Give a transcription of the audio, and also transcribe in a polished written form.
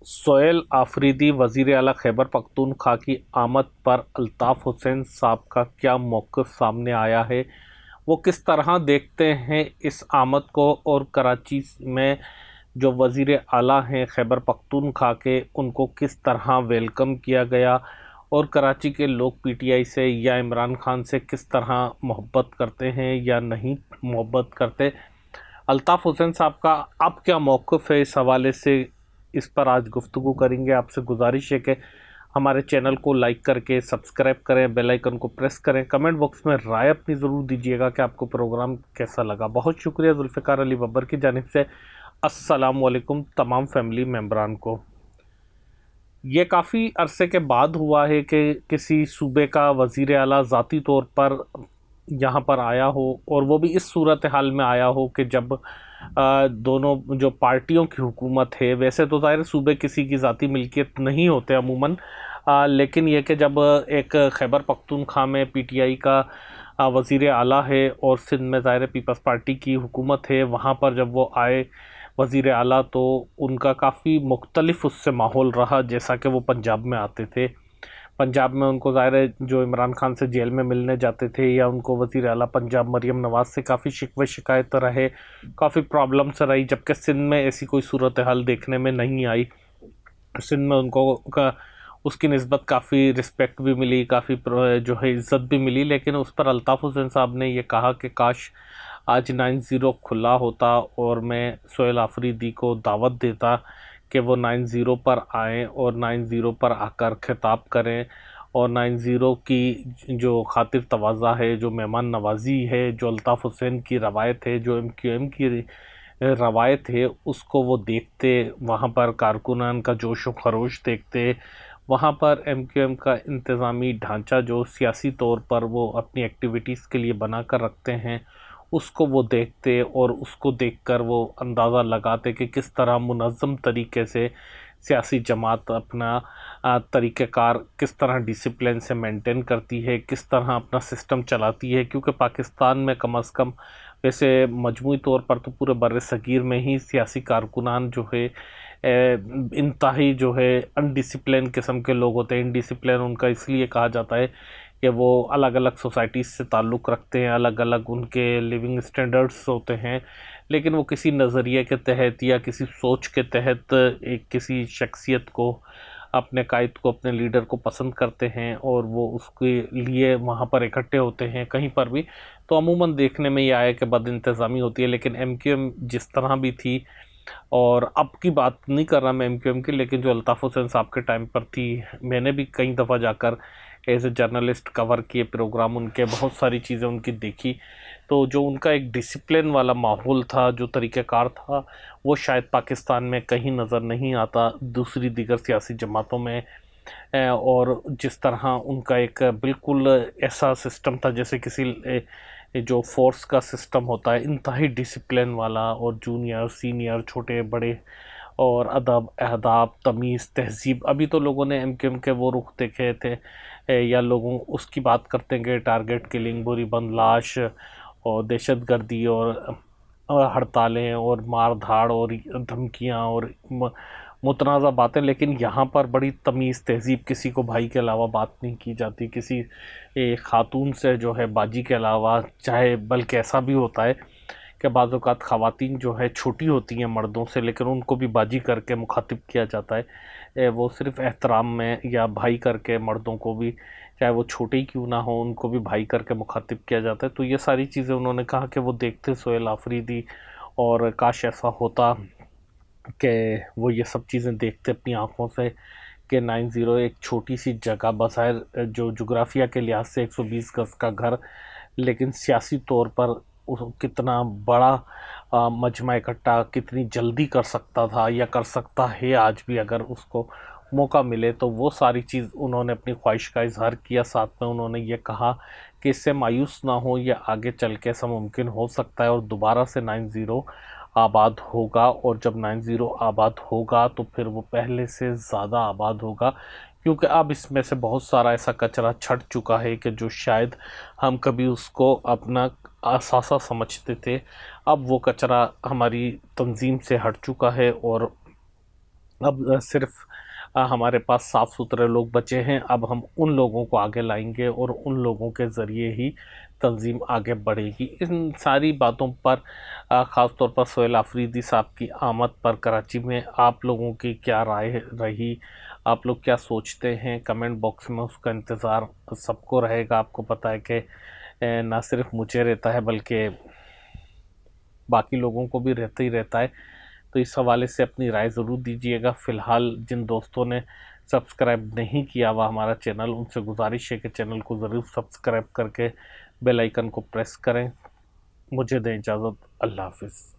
سہیل آفریدی وزیر اعلیٰ خیبر پختونخوا کی آمد پر الطاف حسین صاحب کا کیا موقف سامنے آیا ہے؟ وہ کس طرح دیکھتے ہیں اس آمد کو، اور کراچی میں جو وزیر اعلیٰ ہیں خیبر پختونخوا کے، ان کو کس طرح ویلکم کیا گیا، اور کراچی کے لوگ پی ٹی آئی سے یا عمران خان سے کس طرح محبت کرتے ہیں یا نہیں محبت کرتے؟ الطاف حسین صاحب کا اب کیا موقف ہے اس حوالے سے، اس پر آج گفتگو کریں گے۔ آپ سے گزارش ہے کہ ہمارے چینل کو لائک کر کے سبسکرائب کریں، بیل آئیکن کو پریس کریں، کمنٹ باکس میں رائے اپنی ضرور دیجیے گا کہ آپ کو پروگرام کیسا لگا۔ بہت شکریہ ذوالفقار علی ببر کی جانب سے۔ السلام علیکم تمام فیملی ممبران کو۔ یہ کافی عرصے کے بعد ہوا ہے کہ کسی صوبے کا وزیر اعلیٰ ذاتی طور پر یہاں پر آیا ہو، اور وہ بھی اس صورتحال میں آیا ہو کہ جب دونوں جو پارٹیوں کی حکومت ہے، ویسے تو ظاہر صوبے کسی کی ذاتی ملکیت نہیں ہوتے عموماً، لیکن یہ کہ جب ایک خیبر پختونخوا میں پی ٹی آئی کا وزیر اعلیٰ ہے اور سندھ میں ظاہر پیپلز پارٹی کی حکومت ہے، وہاں پر جب وہ آئے وزیر اعلیٰ تو ان کا کافی مختلف اس سے ماحول رہا جیسا کہ وہ پنجاب میں آتے تھے۔ پنجاب میں ان کو ظاہر ہے جو عمران خان سے جیل میں ملنے جاتے تھے، یا ان کو وزیر اعلیٰ پنجاب مریم نواز سے کافی شکوے شکایت رہے، کافی پرابلمس رہی، جبکہ سندھ میں ایسی کوئی صورتحال دیکھنے میں نہیں آئی۔ سندھ میں ان کو اس کی نسبت کافی رسپیکٹ بھی ملی، کافی جو ہے عزت بھی ملی، لیکن اس پر الطاف حسین صاحب نے یہ کہا کہ کاش آج 9-0 کھلا ہوتا اور میں سہیل آفریدی کو دعوت دیتا کہ وہ 9-0 پر آئیں اور 9-0 پر آ کر خطاب کریں، اور 9-0 کی جو خاطر تواضع ہے، جو مہمان نوازی ہے، جو الطاف حسین کی روایت ہے، جو MQM کی روایت ہے، اس کو وہ دیکھتے، وہاں پر کارکنان کا جوش و خروش دیکھتے، وہاں پر MQM کا انتظامی ڈھانچہ جو سیاسی طور پر وہ اپنی ایکٹیویٹیز کے لیے بنا کر رکھتے ہیں، اس کو وہ دیکھتے، اور اس کو دیکھ کر وہ اندازہ لگاتے کہ کس طرح منظم طریقے سے سیاسی جماعت اپنا طریقہ کار کس طرح ڈسپلن سے مینٹین کرتی ہے، کس طرح اپنا سسٹم چلاتی ہے، کیونکہ پاکستان میں کم از کم ویسے مجموعی طور پر تو پورے بر صغیر میں ہی سیاسی کارکنان جو ہے انتہائی جو ہے ان ڈسپلن قسم کے لوگ ہوتے ہیں۔ ان ڈسپلن ان کا اس لیے کہا جاتا ہے کہ وہ الگ الگ سوسائٹیز سے تعلق رکھتے ہیں، الگ الگ ان کے لیونگ سٹینڈرڈز ہوتے ہیں، لیکن وہ کسی نظریے کے تحت یا کسی سوچ کے تحت ایک کسی شخصیت کو، اپنے قائد کو، اپنے لیڈر کو پسند کرتے ہیں، اور وہ اس کے لیے وہاں پر اکٹھے ہوتے ہیں کہیں پر بھی۔ تو عموماً دیکھنے میں یہ آیا کہ بد انتظامی ہوتی ہے، لیکن MQM جس طرح بھی تھی، اور اب کی بات نہیں کر رہا میں MQM کی، لیکن جو الطاف حسین صاحب کے ٹائم پر تھی، میں نے بھی کئی دفعہ جا کر ایز اے جرنلسٹ کور کیے پروگرام ان کے، بہت ساری چیزیں ان کی دیکھی، تو جو ان کا ایک ڈسپلن والا ماحول تھا، جو طریقہ کار تھا، وہ شاید پاکستان میں کہیں نظر نہیں آتا دوسری دیگر سیاسی جماعتوں میں۔ اور جس طرح ان کا ایک بالکل ایسا سسٹم تھا جیسے کسی جو فورس کا سسٹم ہوتا ہے، انتہائی ڈسپلن والا، اور جونیئر، سینئر، چھوٹے بڑے، اور ادب، اہداب، تمیز، تہذیب۔ ابھی تو لوگوں نے MQM کے وہ رخ دیکھے تھے، یا لوگوں اس کی بات کرتے ہیں کہ ٹارگٹ کلنگ، بری بند لاش، اور دہشت گردی، اور ہڑتالیں، اور مار دھاڑ، اور دھمکیاں، اور متنازع باتیں، لیکن یہاں پر بڑی تمیز، تہذیب، کسی کو بھائی کے علاوہ بات نہیں کی جاتی، کسی خاتون سے جو ہے باجی کے علاوہ، چاہے بلکہ ایسا بھی ہوتا ہے کہ بعض اوقات خواتین جو ہے چھوٹی ہوتی ہیں مردوں سے، لیکن ان کو بھی باجی کر کے مخاطب کیا جاتا ہے، وہ صرف احترام میں، یا بھائی کر کے مردوں کو بھی، چاہے وہ چھوٹے ہی کیوں نہ ہوں، ان کو بھی بھائی کر کے مخاطب کیا جاتا ہے۔ تو یہ ساری چیزیں انہوں نے کہا کہ وہ دیکھتے سہیل آفریدی، اور کاش ایسا ہوتا کہ وہ یہ سب چیزیں دیکھتے اپنی آنکھوں سے کہ 9-0 ایک چھوٹی سی جگہ، بظاہر جو جغرافیہ کے لحاظ سے 120 گز کا گھر، لیکن سیاسی طور پر کتنا بڑا مجمع اکٹھا کتنی جلدی کر سکتا تھا، یا کر سکتا ہے آج بھی اگر اس کو موقع ملے، تو وہ ساری چیز انہوں نے اپنی خواہش کا اظہار کیا۔ ساتھ میں انہوں نے یہ کہا کہ اس سے مایوس نہ ہو، یہ آگے چل کے ایسا ممکن ہو سکتا ہے، اور دوبارہ سے 9-0 آباد ہوگا، اور جب 9-0 آباد ہوگا تو پھر وہ پہلے سے زیادہ آباد ہوگا، کیونکہ اب اس میں سے بہت سارا ایسا کچرا چھٹ چکا ہے کہ جو شاید ہم کبھی اس کو اپنا اثاثہ سمجھتے تھے، اب وہ کچرا ہماری تنظیم سے ہٹ چکا ہے، اور اب صرف ہمارے پاس صاف ستھرے لوگ بچے ہیں، اب ہم ان لوگوں کو آگے لائیں گے اور ان لوگوں کے ذریعے ہی تنظیم آگے بڑھے گی۔ ان ساری باتوں پر خاص طور پر سہیل آفریدی صاحب کی آمد پر کراچی میں آپ لوگوں کی کیا رائے رہی، آپ لوگ کیا سوچتے ہیں؟ کمنٹ باکس میں اس کا انتظار سب کو رہے گا۔ آپ کو پتہ ہے کہ نہ صرف مجھے رہتا ہے بلکہ باقی لوگوں کو بھی رہتا ہی رہتا ہے، تو اس حوالے سے اپنی رائے ضرور دیجئے گا۔ فی الحال جن دوستوں نے سبسکرائب نہیں کیا ہوا ہمارا چینل، ان سے گزارش ہے کہ چینل کو ضرور سبسکرائب کر کے بیل آئیکن کو پریس کریں۔ مجھے دیں اجازت، اللہ حافظ۔